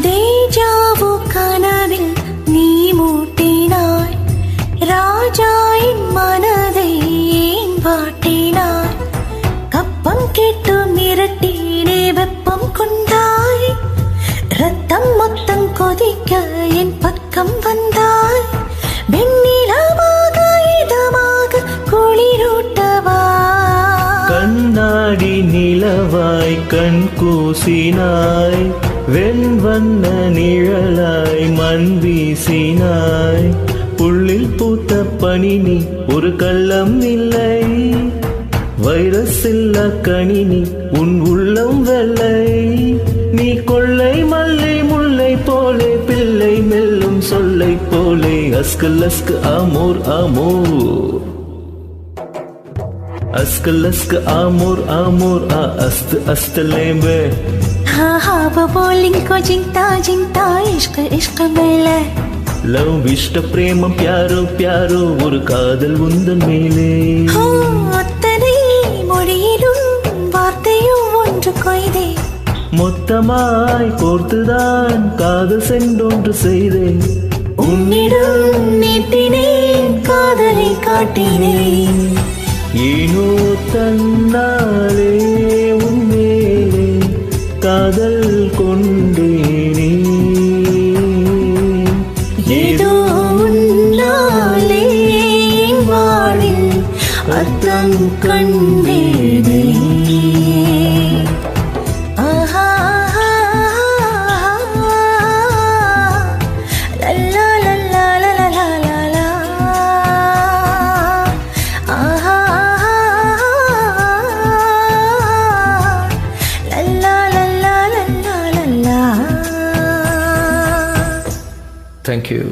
Deja vu கனவில் நீ மூட்டினாய், ராஜாயின் மனதை ஏன் வாட்டினாய்? கப்பம் கேட்டு மிரட்டினே வெப்பம் கொண்டாய், ரத்தம் மொத்தம் கொதிக்க என் பக்கம் வந்தாய். வெண்ணிலமாக இதமாக குளிரூட்டவா, கண்ணாடி நிலவாய் கண் கூசினாய், வெண்வண்ண நிழலாய் மண் வீசினாய். புள்ளில் பூத்த பனினி ஒரு கள்ளம் இல்லை, வைரஸ் இல்ல கணினி உன் உள்ளம் வெள்ளை. நீ கொள்ளை மல்லை முல்லை போலே, பிள்ளை மெல்லும் சொல்லை போலே. அஸ்கு லஸ்கு ஆமோர் ஆமோர், அஸ்கு லஸ்கு ஆமோர் ஆமோர், அஸ்து அஸ்து லேம்பே. हाँ बोलिंग को जिंता जिंता इश्क इश्क मेले. லவ் இஷ்ட பிரேமம் பியாரோ பியாரோ, ஒரு காதல் உந்தன் மேலே. அத்தனை மொழியிலும் வார்த்தையும் ஒன்று கொய்தே, மொத்தமாய் கோர்த்துதான் காதல் சென்றொன்று செய்தேன். உன்னிடம் நீட்டினேன் காதலை காட்டினேன். ஏனோ தன்னாலே உன்மேலே காதல் கொண்டேனே, ஏதோ உன்னாலே வாழில் அர்த்தம் கண்டேனே. Thank you.